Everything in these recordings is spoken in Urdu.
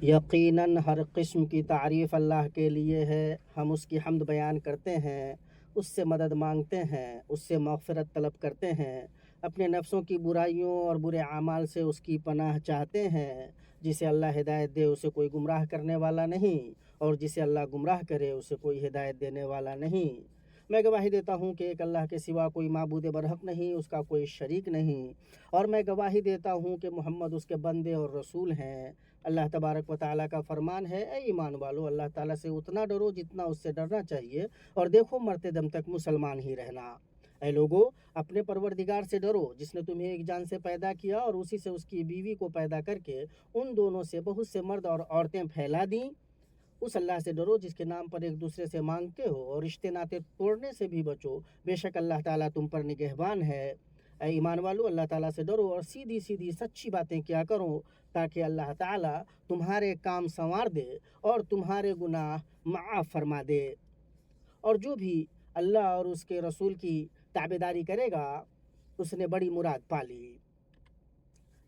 یقیناً ہر قسم کی تعریف اللہ کے لیے ہے۔ ہم اس کی حمد بیان کرتے ہیں، اس سے مدد مانگتے ہیں، اس سے مغفرت طلب کرتے ہیں، اپنے نفسوں کی برائیوں اور برے اعمال سے اس کی پناہ چاہتے ہیں۔ جسے اللہ ہدایت دے اسے کوئی گمراہ کرنے والا نہیں، اور جسے اللہ گمراہ کرے اسے کوئی ہدایت دینے والا نہیں۔ میں گواہی دیتا ہوں کہ ایک اللہ کے سوا کوئی معبود برحق نہیں، اس کا کوئی شریک نہیں، اور میں گواہی دیتا ہوں کہ محمد اس کے بندے اور رسول ہیں۔ اللہ تبارک و تعالیٰ کا فرمان ہے، اے ایمان والو، اللہ تعالیٰ سے اتنا ڈرو جتنا اس سے ڈرنا چاہیے، اور دیکھو مرتے دم تک مسلمان ہی رہنا۔ اے لوگو، اپنے پروردگار سے ڈرو جس نے تمہیں ایک جان سے پیدا کیا اور اسی سے اس کی بیوی کو پیدا کر کے ان دونوں سے بہت سے مرد اور عورتیں پھیلا دیں۔ اس اللہ سے ڈرو جس کے نام پر ایک دوسرے سے مانگتے ہو، اور رشتے ناطے توڑنے سے بھی بچو، بے شک اللہ تعالیٰ تم پر نگہبان ہے۔ اے ایمان والو، اللہ تعالیٰ سے ڈرو اور سیدھی سیدھی سچی باتیں کیا کرو، تاکہ اللہ تعالیٰ تمہارے کام سنوار دے اور تمہارے گناہ معاف فرما دے۔ اور جو بھی اللہ اور اس کے رسول کی تابعداری کرے گا اس نے بڑی مراد پا لی۔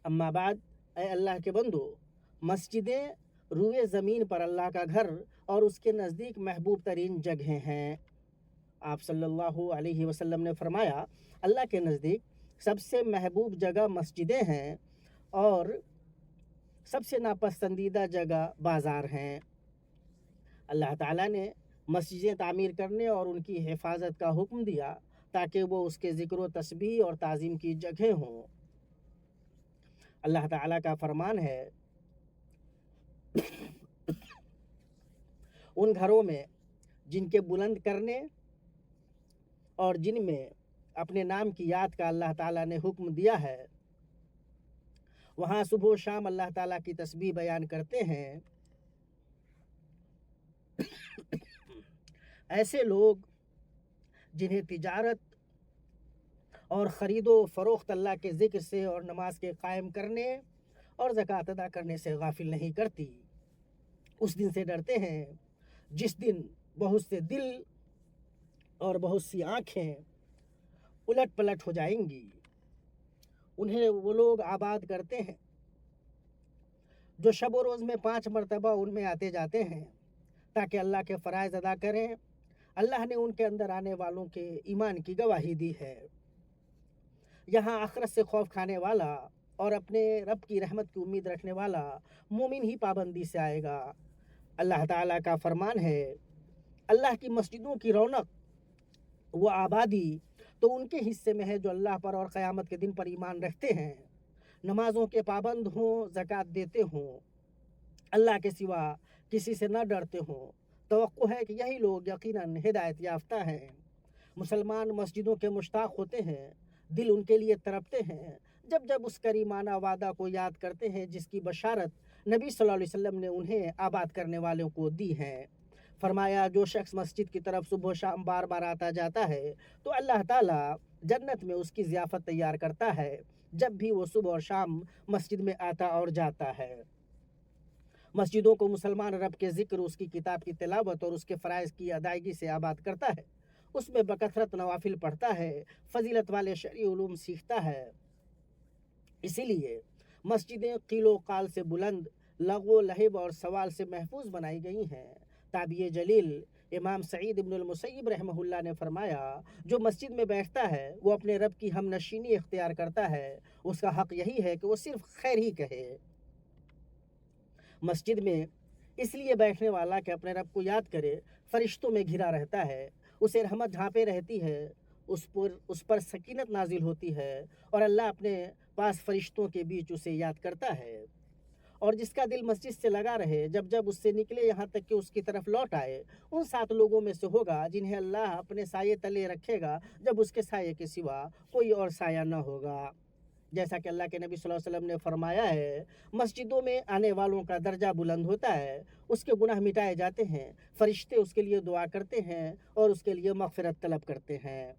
اما بعد، اے اللہ کے بندو، مسجدیں روئے زمین پر اللہ کا گھر اور اس کے نزدیک محبوب ترین جگہیں ہیں۔ آپ صلی اللہ علیہ وسلم نے فرمایا، اللہ کے نزدیک سب سے محبوب جگہ مسجدیں ہیں اور سب سے ناپسندیدہ جگہ بازار ہیں۔ اللہ تعالیٰ نے مسجدیں تعمیر کرنے اور ان کی حفاظت کا حکم دیا تاکہ وہ اس کے ذکر و تسبیح اور تعظیم کی جگہیں ہوں۔ اللہ تعالیٰ کا فرمان ہے، ان گھروں میں جن کے بلند کرنے اور جن میں اپنے نام کی یاد کا اللہ تعالیٰ نے حکم دیا ہے، وہاں صبح و شام اللہ تعالیٰ کی تسبیح بیان کرتے ہیں۔ ایسے لوگ جنہیں تجارت اور خرید و فروخت اللہ کے ذکر سے اور نماز کے قائم کرنے اور زکوٰۃ ادا کرنے سے غافل نہیں کرتی، اس دن سے ڈرتے ہیں جس دن بہت سے دل اور بہت سی آنکھیں الٹ پلٹ ہو جائیں گی۔ انہیں وہ لوگ آباد کرتے ہیں جو شب و روز میں 5 مرتبہ ان میں آتے جاتے ہیں تاکہ اللہ کے فرائض ادا کریں۔ اللہ نے ان کے اندر آنے والوں کے ایمان کی گواہی دی ہے۔ یہاں آخرت سے خوف کھانے والا اور اپنے رب کی رحمت کی امید رکھنے والا مومن ہی پابندی سے آئے گا۔ اللہ تعالیٰ کا فرمان ہے، اللہ کی مسجدوں کی رونق و آبادی تو ان کے حصے میں ہے جو اللہ پر اور قیامت کے دن پر ایمان رکھتے ہیں، نمازوں کے پابند ہوں، زکوٰۃ دیتے ہوں، اللہ کے سوا کسی سے نہ ڈرتے ہوں۔ توقع ہے کہ یہی لوگ یقیناً ہدایت یافتہ ہیں۔ مسلمان مسجدوں کے مشتاق ہوتے ہیں، دل ان کے لیے تڑپتے ہیں جب جب اس کریمانہ وعدہ کو یاد کرتے ہیں جس کی بشارت نبی صلی اللہ علیہ وسلم نے انہیں آباد کرنے والوں کو دی ہے۔ فرمایا، جو شخص مسجد کی طرف صبح و شام بار بار آتا جاتا ہے تو اللہ تعالیٰ جنت میں اس کی ضیافت تیار کرتا ہے جب بھی وہ صبح اور شام مسجد میں آتا اور جاتا ہے۔ مسجدوں کو مسلمان رب کے ذکر، اس کی کتاب کی تلاوت اور اس کے فرائض کی ادائیگی سے آباد کرتا ہے، اس میں بکثرت نوافل پڑھتا ہے، فضیلت والے شرعی علوم سیکھتا ہے۔ اسی لیے مسجدیں قیل و قال سے بلند، لغو و لہب اور سوال سے محفوظ بنائی گئی ہیں۔ تابعی جلیل امام سعید ابن المسیب رحمہ اللہ نے فرمایا، جو مسجد میں بیٹھتا ہے وہ اپنے رب کی ہم نشینی اختیار کرتا ہے، اس کا حق یہی ہے کہ وہ صرف خیر ہی کہے۔ مسجد میں اس لیے بیٹھنے والا کہ اپنے رب کو یاد کرے، فرشتوں میں گھرا رہتا ہے، اسے رحمت ڈھانپے رہتی ہے، اس پر سکینت نازل ہوتی ہے، اور اللہ اپنے پاس فرشتوں کے بیچ اسے یاد کرتا ہے۔ اور جس کا دل مسجد سے لگا رہے، جب جب اس سے نکلے یہاں تک کہ اس کی طرف لوٹ آئے، ان 7 لوگوں میں سے ہوگا جنہیں اللہ اپنے سائے تلے رکھے گا جب اس کے سائے کے سوا کوئی اور سایہ نہ ہوگا۔ جیسا کہ اللہ کے نبی صلی اللہ علیہ وسلم نے فرمایا ہے، مسجدوں میں آنے والوں کا درجہ بلند ہوتا ہے، اس کے گناہ مٹائے جاتے ہیں، فرشتے اس کے لیے دعا کرتے ہیں اور اس کے لیے مغفرت طلب کرتے ہیں۔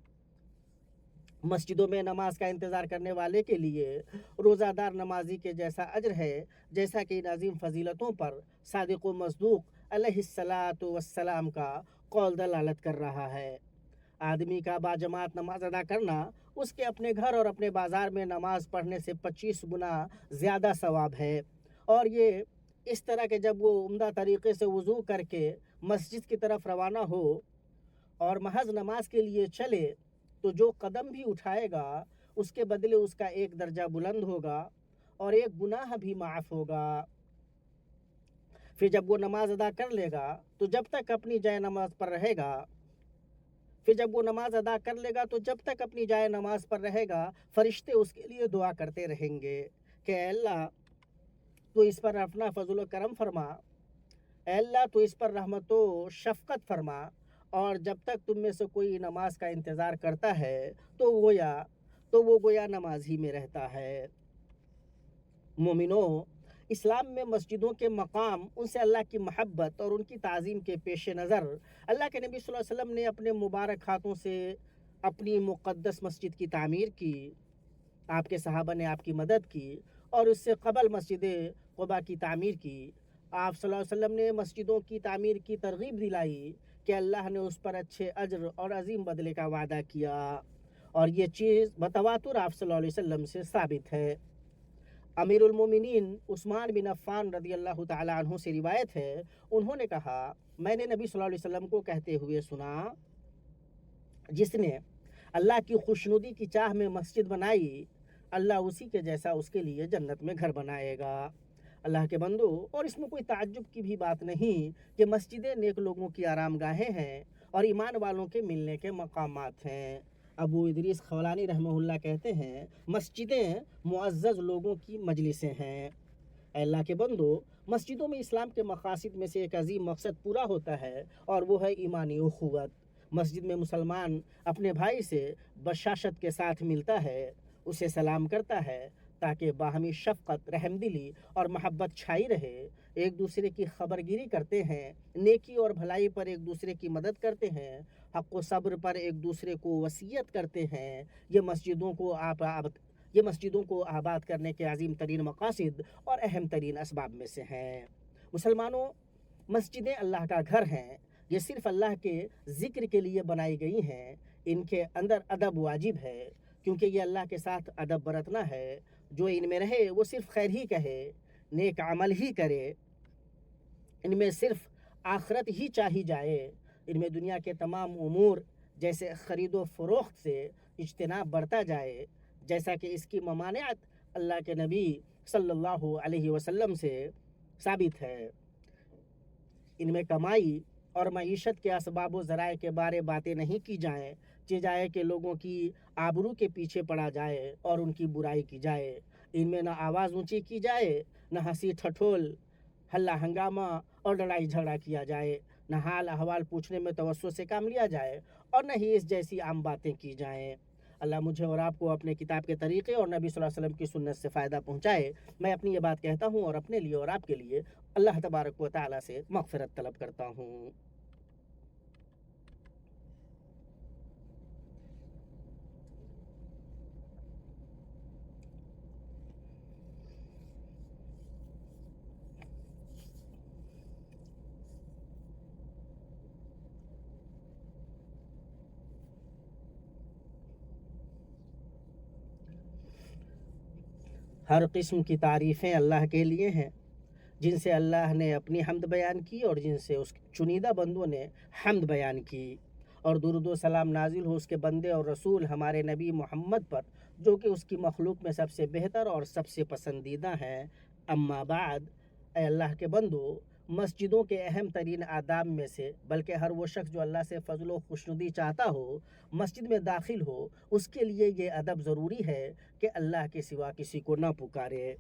مسجدوں میں نماز کا انتظار کرنے والے کے لیے روزہ دار نمازی کے جیسا اجر ہے، جیسا کہ ان عظیم فضیلتوں پر صادق و مصدوق علیہ الصلاۃ والسلام کا قول دلالت کر رہا ہے۔ آدمی کا باجماعت نماز ادا کرنا اس کے اپنے گھر اور اپنے بازار میں نماز پڑھنے سے 25 گنا زیادہ ثواب ہے، اور یہ اس طرح کہ جب وہ عمدہ طریقے سے وضو کر کے مسجد کی طرف روانہ ہو اور محض نماز کے لیے چلے تو جو قدم بھی اٹھائے گا اس کے بدلے اس کا ایک درجہ بلند ہوگا اور ایک گناہ بھی معاف ہوگا۔ پھر جب وہ نماز ادا کر لے گا تو جب تک اپنی جائے نماز پر رہے گا جب تک اپنی جائے نماز پر رہے گا فرشتے اس کے لیے دعا کرتے رہیں گے کہ اے اللہ تو اس پر اپنا فضل و کرم فرما، اے اللہ تو اس پر رحمت و شفقت فرما۔ اور جب تک تم میں سے کوئی نماز کا انتظار کرتا ہے تو وہ گویا نماز ہی میں رہتا ہے۔ مومنو، اسلام میں مسجدوں کے مقام ان سے اللہ کی محبت اور ان کی تعظیم کے پیش نظر اللہ کے نبی صلی اللہ علیہ وسلم نے اپنے مبارک ہاتھوں سے اپنی مقدس مسجد کی تعمیر کی، آپ کے صحابہ نے آپ کی مدد کی اور اس سے قبل مسجد قباء کی تعمیر کی۔ آپ صلی اللہ علیہ وسلم نے مسجدوں کی تعمیر کی ترغیب دلائی کہ اللہ نے اس پر اچھے اجر اور عظیم بدلے کا وعدہ کیا، اور یہ چیز بتواتر آپ صلی اللہ علیہ وسلم سے ثابت ہے۔ امیر المومنین عثمان بن عفان رضی اللہ تعالیٰ عنہ سے روایت ہے، انہوں نے کہا میں نے نبی صلی اللہ علیہ وسلم کو کہتے ہوئے سنا، جس نے اللہ کی خوشنودی کی چاہ میں مسجد بنائی اللہ اسی کے جیسا اس کے لیے جنت میں گھر بنائے گا۔ اللہ کے بندو، اور اس میں کوئی تعجب کی بھی بات نہیں کہ مسجدیں نیک لوگوں کی آرام گاہیں ہیں اور ایمان والوں کے ملنے کے مقامات ہیں۔ ابو ادریس خولانی رحمہ اللہ کہتے ہیں مسجدیں معزز لوگوں کی مجلسیں ہیں۔ اے اللہ کے بندو، مسجدوں میں اسلام کے مقاصد میں سے ایک عظیم مقصد پورا ہوتا ہے اور وہ ہے ایمانی اخوت۔ مسجد میں مسلمان اپنے بھائی سے بشاشت کے ساتھ ملتا ہے، اسے سلام کرتا ہے تاکہ باہمی شفقت، رحمدلی اور محبت چھائی رہے، ایک دوسرے کی خبرگیری کرتے ہیں، نیکی اور بھلائی پر ایک دوسرے کی مدد کرتے ہیں، حق و صبر پر ایک دوسرے کو وصیت کرتے ہیں۔ یہ مسجدوں کو آباد کرنے کے عظیم ترین مقاصد اور اہم ترین اسباب میں سے ہیں۔ مسلمانوں، مسجدیں اللہ کا گھر ہیں، یہ صرف اللہ کے ذکر کے لیے بنائی گئی ہیں۔ ان کے اندر ادب واجب ہے کیونکہ یہ اللہ کے ساتھ ادب برتنا ہے۔ جو ان میں رہے وہ صرف خیر ہی کہے، نیک عمل ہی کرے، ان میں صرف آخرت ہی چاہی جائے، ان میں دنیا کے تمام امور جیسے خرید و فروخت سے اجتناب برتا جائے، جیسا کہ اس کی ممانعت اللہ کے نبی صلی اللہ علیہ وسلم سے ثابت ہے۔ ان میں کمائی اور معیشت کے اسباب و ذرائع کے بارے باتیں نہیں کی جائیں جائے کہ لوگوں کی آبرو کے پیچھے پڑا جائے اور ان کی برائی کی جائے۔ ان میں نہ آواز اونچی کی جائے، نہ ہنسی ٹھٹول، ہلہ ہنگامہ اور لڑائی جھگڑا کیا جائے، نہ حال احوال پوچھنے میں توسط سے کام لیا جائے اور نہ ہی اس جیسی عام باتیں کی جائیں۔ اللہ مجھے اور آپ کو اپنے کتاب کے طریقے اور نبی صلی اللہ علیہ وسلم کی سنت سے فائدہ پہنچائے۔ میں اپنی یہ بات کہتا ہوں اور اپنے لیے اور آپ کے لیے اللہ تبارک و تعالیٰ سے مغفرت طلب کرتا ہوں۔ ہر قسم کی تعریفیں اللہ کے لیے ہیں، جن سے اللہ نے اپنی حمد بیان کی اور جن سے اس چنیدہ بندوں نے حمد بیان کی، اور درود و سلام نازل ہو اس کے بندے اور رسول ہمارے نبی محمد پر، جو کہ اس کی مخلوق میں سب سے بہتر اور سب سے پسندیدہ ہیں۔ اما بعد، اے اللہ کے بندو، مسجدوں کے اہم ترین آداب میں سے، بلکہ ہر وہ شخص جو اللہ سے فضل و خوشنودی چاہتا ہو مسجد میں داخل ہو، اس کے لیے یہ ادب ضروری ہے کہ اللہ کے سوا کسی کو نہ پکارے،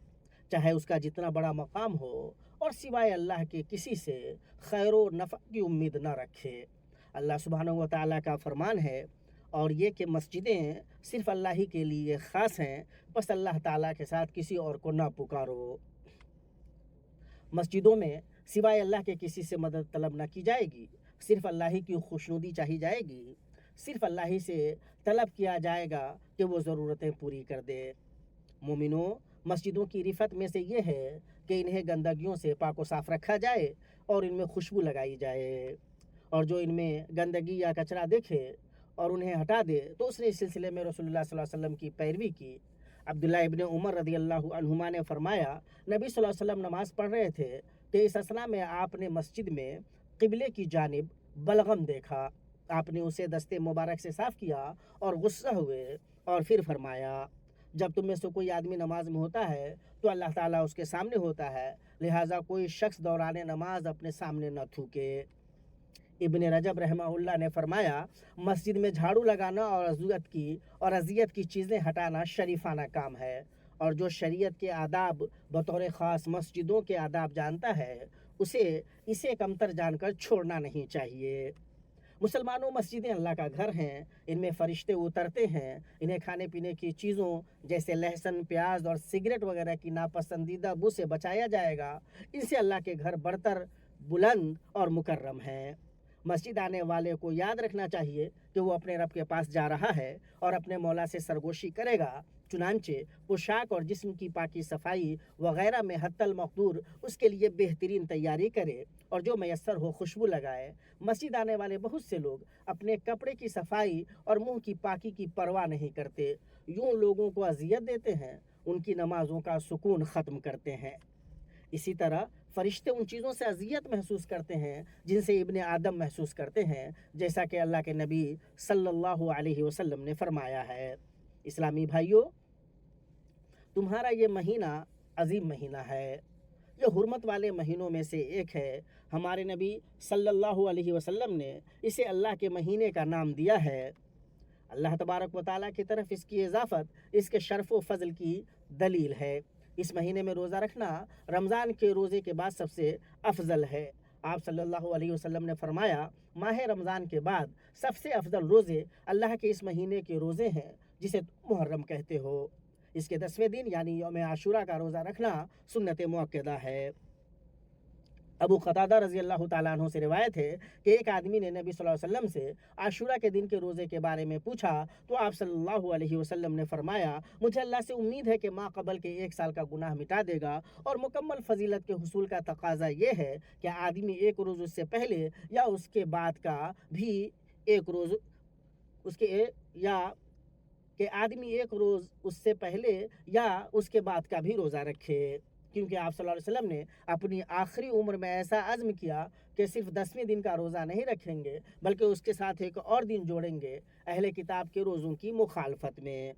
چاہے اس کا جتنا بڑا مقام ہو، اور سوائے اللہ کے کسی سے خیر و نفع کی امید نہ رکھے۔ اللہ سبحانہ و تعالیٰ کا فرمان ہے، اور یہ کہ مسجدیں صرف اللہ ہی کے لیے خاص ہیں، بس اللہ تعالیٰ کے ساتھ کسی اور کو نہ پکارو۔ مسجدوں میں سوائے اللہ کے کسی سے مدد طلب نہ کی جائے گی، صرف اللہ ہی کی خوشنودی چاہی جائے گی، صرف اللہ ہی سے طلب کیا جائے گا کہ وہ ضرورتیں پوری کر دے۔ مومنو، مسجدوں کی رفت میں سے یہ ہے کہ انہیں گندگیوں سے پاک و صاف رکھا جائے اور ان میں خوشبو لگائی جائے، اور جو ان میں گندگی یا کچرا دیکھے اور انہیں ہٹا دے تو اس نے اس سلسلے میں رسول اللہ صلی اللہ علیہ وسلم کی پیروی کی۔ عبداللہ ابن عمر رضی اللہ عنہما نے فرمایا، نبی صلی اللہ علیہ وسلم نماز پڑھ رہے تھے کہ اس اسنا میں آپ نے مسجد میں قبلے کی جانب بلغم دیکھا۔ آپ نے اسے دستے مبارک سے صاف کیا اور غصہ ہوئے اور پھر فرمایا، جب تم میں سے کوئی آدمی نماز میں ہوتا ہے تو اللہ تعالیٰ اس کے سامنے ہوتا ہے، لہٰذا کوئی شخص دوران نماز اپنے سامنے نہ تھوکے۔ ابن رجب رحمہ اللہ نے فرمایا، مسجد میں جھاڑو لگانا اور اذیت کی چیزیں ہٹانا شریفانہ کام ہے، اور جو شریعت کے آداب بطور خاص مسجدوں کے آداب جانتا ہے اسے کمتر جان کر چھوڑنا نہیں چاہیے۔ مسلمانوں، مسجدیں اللہ کا گھر ہیں، ان میں فرشتے اترتے ہیں، انہیں کھانے پینے کی چیزوں جیسے لہسن، پیاز اور سگریٹ وغیرہ کی ناپسندیدہ بو سے بچایا جائے گا۔ ان سے اللہ کے گھر برتر، بلند اور مکرم ہیں۔ مسجد آنے والے کو یاد رکھنا چاہیے کہ وہ اپنے رب کے پاس جا رہا ہے اور اپنے مولا سے سرگوشی کرے گا، چنانچہ پوشاک اور جسم کی پاکی صفائی وغیرہ میں حتی المقدور اس کے لیے بہترین تیاری کرے اور جو میسر ہو خوشبو لگائے۔ مسجد آنے والے بہت سے لوگ اپنے کپڑے کی صفائی اور منہ کی پاکی کی پرواہ نہیں کرتے، یوں لوگوں کو اذیت دیتے ہیں، ان کی نمازوں کا سکون ختم کرتے ہیں۔ اسی طرح فرشتے ان چیزوں سے اذیت محسوس کرتے ہیں جن سے ابن آدم محسوس کرتے ہیں، جیسا کہ اللہ کے نبی صلی اللہ علیہ وسلم نے فرمایا ہے۔ اسلامی بھائیوں، تمہارا یہ مہینہ عظیم مہینہ ہے، یہ حرمت والے مہینوں میں سے ایک ہے۔ ہمارے نبی صلی اللہ علیہ وسلم نے اسے اللہ کے مہینے کا نام دیا ہے۔ اللہ تبارک و تعالیٰ کی طرف اس کی اضافت اس کے شرف و فضل کی دلیل ہے۔ اس مہینے میں روزہ رکھنا رمضان کے روزے کے بعد سب سے افضل ہے۔ آپ صلی اللہ علیہ وسلم نے فرمایا، ماہ رمضان کے بعد سب سے افضل روزے اللہ کے اس مہینے کے روزے ہیں جسے تم محرم کہتے ہو۔ اس کے 10ویں دن یعنی یوم عاشورہ کا روزہ رکھنا سنت مؤکدہ ہے۔ ابو قتادہ رضی اللہ تعالیٰ عنہ سے روایت ہے کہ ایک آدمی نے نبی صلی اللہ علیہ وسلم سے عاشورہ کے دن کے روزے کے بارے میں پوچھا تو آپ صلی اللہ علیہ وسلم نے فرمایا، مجھے اللہ سے امید ہے کہ ماں قبل کے 1 سال کا گناہ مٹا دے گا، اور مکمل فضیلت کے حصول کا تقاضا یہ ہے کہ آدمی ایک روز اس سے پہلے یا اس کے بعد کا بھی ایک روز اس سے پہلے یا اس کے بعد کا بھی روزہ رکھے، کیونکہ آپ صلی اللہ علیہ وسلم نے اپنی آخری عمر میں ایسا عزم کیا کہ صرف 10ویں دن کا روزہ نہیں رکھیں گے بلکہ اس کے ساتھ ایک اور دن جوڑیں گے، اہل کتاب کے روزوں کی مخالفت میں۔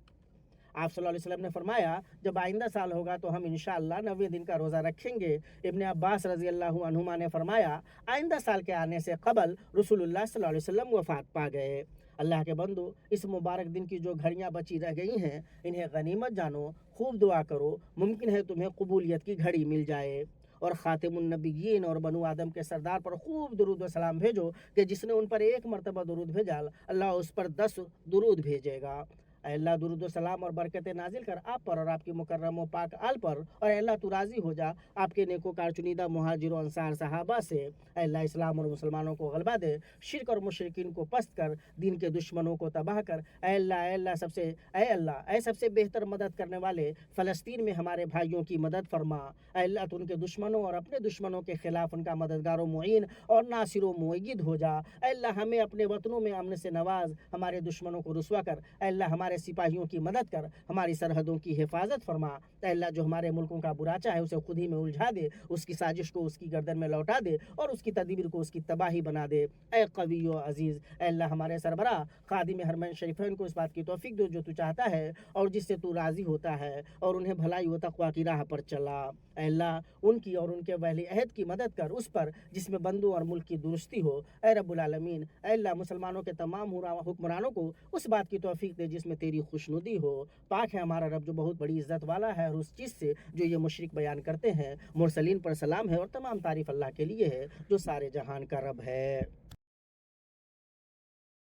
آپ صلی اللہ علیہ وسلم نے فرمایا، جب آئندہ سال ہوگا تو ہم انشاءاللہ 90 دن کا روزہ رکھیں گے۔ ابن عباس رضی اللہ عنہما نے فرمایا، آئندہ سال کے آنے سے قبل رسول اللہ صلی اللہ علیہ وسلم وفات پا گئے۔ اللہ کے بندو، اس مبارک دن کی جو گھڑیاں بچی رہ گئی ہیں انہیں غنیمت جانو، خوب دعا کرو، ممکن ہے تمہیں قبولیت کی گھڑی مل جائے، اور خاتم النبیین اور بنو آدم کے سردار پر خوب درود و سلام بھیجو کہ جس نے ان پر 1 مرتبہ درود بھیجا اللہ اس پر 10 درود بھیجے گا۔ اے اللہ، درود و سلام اور برکتیں نازل کر آپ پر اور آپ کی مکرم و پاک آل پر، اور اے اللہ تو راضی ہو جا آپ کے نیکوکار چنیدہ مہاجر و انصار صحابہ سے۔ اے اللہ، اسلام اور مسلمانوں کو غلبہ دے، شرک اور مشرکین کو پست کر، دین کے دشمنوں کو تباہ کر۔ اے اللہ سب سے بہتر مدد کرنے والے فلسطین میں ہمارے بھائیوں کی مدد فرما۔ اے اللہ، تو ان کے دشمنوں اور اپنے دشمنوں کے خلاف ان کا مددگار و معین اور ناصر و مؤید ہو جا۔ اے اللہ، ہمیں اپنے وطنوں میں امن سے نواز، ہمارے دشمنوں کو رسوا کر۔ اے اللہ، ہمارے سپاہیوں کی مدد کر، ہماری سرحدوں کی حفاظت فرما۔ اے اللہ، جو ہمارے ملکوں کا برا چاہے اسے خود ہی میں الجھا دے، اس کی سازش کو اس کی گردن میں لوٹا دے اور اس کی تدبیر کو اس کی تباہی بنا دے۔ اے قوی و عزیز، اے اللہ، ہمارے سربراہ خادم حرمین شریفین کو اس بات کی توفیق دو جو تو چاہتا ہے اور جس سے تو راضی ہوتا ہے، اور انہیں بھلائی و تقوی کی راہ پر چلا۔ اے اللہ، ان کی اور ان کے اہل عہد کی مدد کر، اس پر جس میں بندوں اور ملک کی درستی ہو۔ اے رب العالمین، اے اللہ، مسلمانوں کے تمام حکمرانوں کو اس بات کی توفیق دے جس میں تیری خوشنودی ہو۔ پاک ہے ہمارا رب جو بہت بڑی عزت والا ہے اور اس چیز سے جو یہ مشرک بیان کرتے ہیں۔ مرسلین پر سلام ہے اور تمام تعریف اللہ کے لیے ہے جو سارے جہان کا رب ہے۔